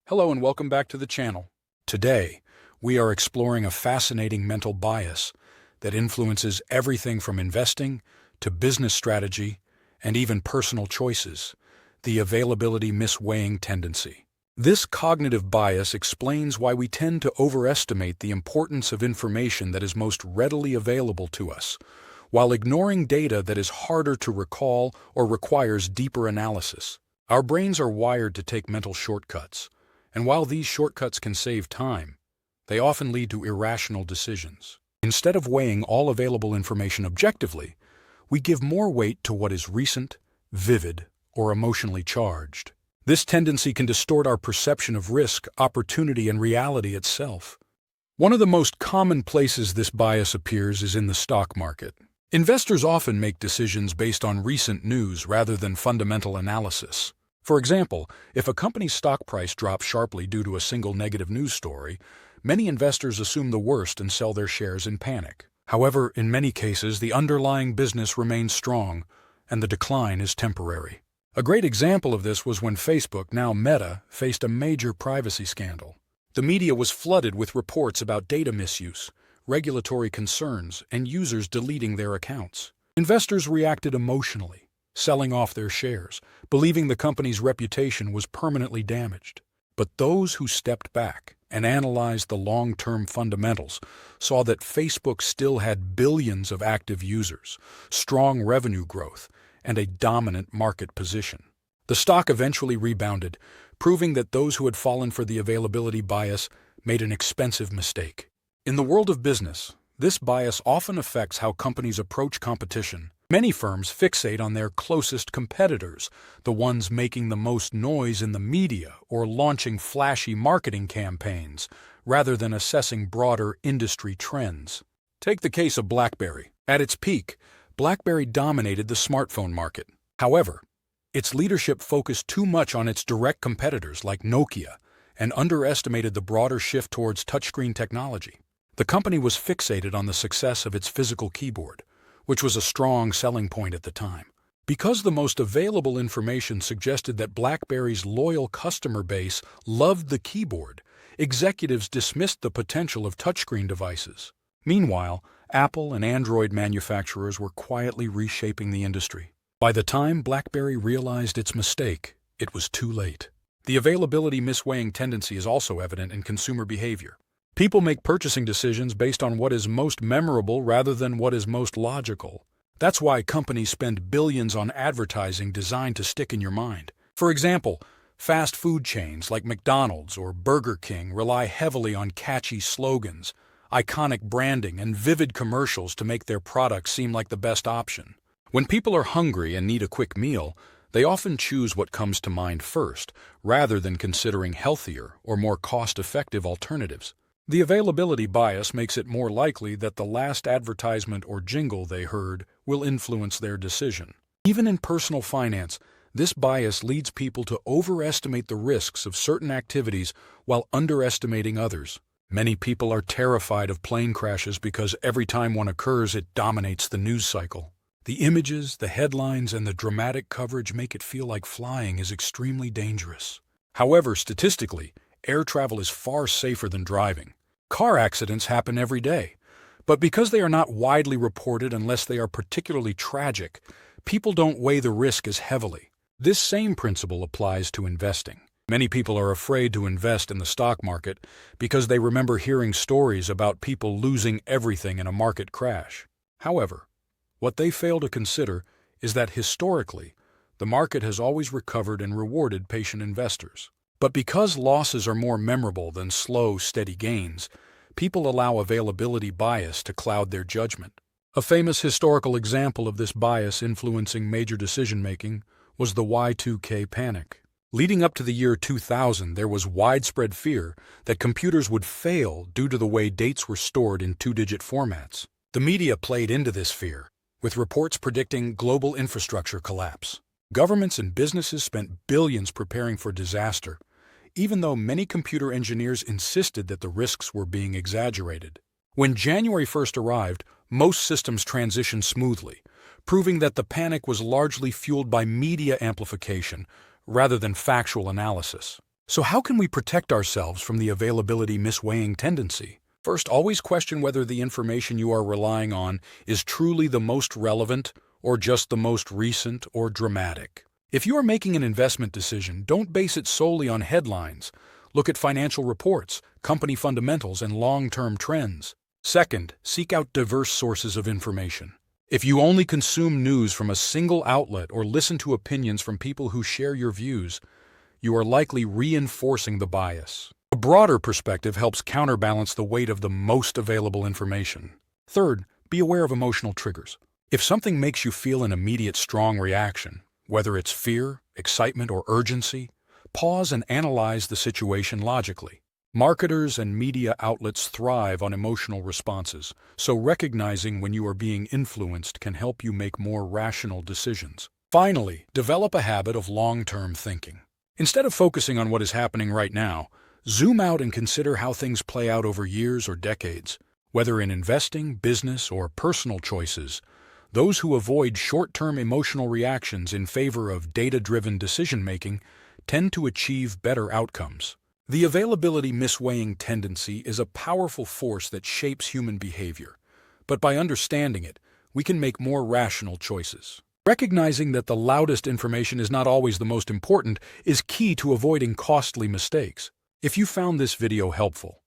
Hello and welcome back to the channel. Today, we are exploring a fascinating mental bias that influences everything from investing to business strategy and even personal choices, the availability-misweighing tendency. This cognitive bias explains why we tend to overestimate the importance of information that is most readily available to us, while ignoring data that is harder to recall or requires deeper analysis. Our brains are wired to take mental shortcuts, and while these shortcuts can save time, they often lead to irrational decisions. Instead of weighing all available information objectively, we give more weight to what is recent, vivid, or emotionally charged. This tendency can distort our perception of risk, opportunity, and reality itself. One of the most common places this bias appears is in the stock market. Investors often make decisions based on recent news rather than fundamental analysis. For example, if a company's stock price drops sharply due to a single negative news story, many investors assume the worst and sell their shares in panic. However, in many cases, the underlying business remains strong, and the decline is temporary. A great example of this was when Facebook, now Meta, faced a major privacy scandal. The media was flooded with reports about data misuse, regulatory concerns, and users deleting their accounts. Investors reacted emotionally, selling off their shares, believing the company's reputation was permanently damaged. But those who stepped back and analyzed the long-term fundamentals saw that Facebook still had billions of active users, strong revenue growth, and a dominant market position. The stock eventually rebounded, proving that those who had fallen for the availability bias made an expensive mistake. In the world of business, this bias often affects how companies approach competition. Many firms fixate on their closest competitors, the ones making the most noise in the media or launching flashy marketing campaigns, rather than assessing broader industry trends. Take the case of BlackBerry. At its peak, BlackBerry dominated the smartphone market. However, its leadership focused too much on its direct competitors like Nokia and underestimated the broader shift towards touchscreen technology. The company was fixated on the success of its physical keyboard, which was a strong selling point at the time. Because the most available information suggested that BlackBerry's loyal customer base loved the keyboard, executives dismissed the potential of touchscreen devices. Meanwhile, Apple and Android manufacturers were quietly reshaping the industry. By the time BlackBerry realized its mistake, it was too late. The availability-misweighing tendency is also evident in consumer behavior. People make purchasing decisions based on what is most memorable rather than what is most logical. That's why companies spend billions on advertising designed to stick in your mind. For example, fast food chains like McDonald's or Burger King rely heavily on catchy slogans, iconic branding, and vivid commercials to make their products seem like the best option. When people are hungry and need a quick meal, they often choose what comes to mind first, rather than considering healthier or more cost-effective alternatives. The availability bias makes it more likely that the last advertisement or jingle they heard will influence their decision. Even in personal finance, this bias leads people to overestimate the risks of certain activities while underestimating others. Many people are terrified of plane crashes because every time one occurs, it dominates the news cycle. The images, the headlines, and the dramatic coverage make it feel like flying is extremely dangerous. However, statistically, air travel is far safer than driving. Car accidents happen every day, but because they are not widely reported unless they are particularly tragic, people don't weigh the risk as heavily. This same principle applies to investing. Many people are afraid to invest in the stock market because they remember hearing stories about people losing everything in a market crash. However, what they fail to consider is that historically, the market has always recovered and rewarded patient investors. But because losses are more memorable than slow, steady gains, people allow availability bias to cloud their judgment. A famous historical example of this bias influencing major decision-making was the Y2K panic. Leading up to the year 2000, there was widespread fear that computers would fail due to the way dates were stored in two-digit formats. The media played into this fear, with reports predicting global infrastructure collapse. Governments and businesses spent billions preparing for disaster, even though many computer engineers insisted that the risks were being exaggerated. When January 1st arrived, most systems transitioned smoothly, proving that the panic was largely fueled by media amplification rather than factual analysis. So how can we protect ourselves from the availability-misweighing tendency? First, always question whether the information you are relying on is truly the most relevant or just the most recent or dramatic. If you are making an investment decision, don't base it solely on headlines. Look at financial reports, company fundamentals, and long-term trends. Second, seek out diverse sources of information. If you only consume news from a single outlet or listen to opinions from people who share your views, you are likely reinforcing the bias. A broader perspective helps counterbalance the weight of the most available information. Third, be aware of emotional triggers. If something makes you feel an immediate strong reaction, whether it's fear, excitement, or urgency, pause and analyze the situation logically. Marketers and media outlets thrive on emotional responses, so recognizing when you are being influenced can help you make more rational decisions. Finally, develop a habit of long-term thinking. Instead of focusing on what is happening right now, zoom out and consider how things play out over years or decades. Whether in investing, business, or personal choices, those who avoid short-term emotional reactions in favor of data-driven decision-making tend to achieve better outcomes. The availability-misweighing tendency is a powerful force that shapes human behavior, but by understanding it, we can make more rational choices. Recognizing that the loudest information is not always the most important is key to avoiding costly mistakes. If you found this video helpful,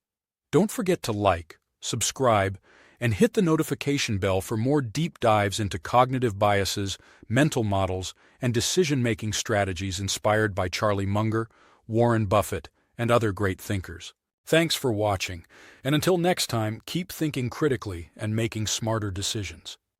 don't forget to like, subscribe, and hit the notification bell for more deep dives into cognitive biases, mental models, and decision-making strategies inspired by Charlie Munger, Warren Buffett, and other great thinkers. Thanks for watching, and until next time, keep thinking critically and making smarter decisions.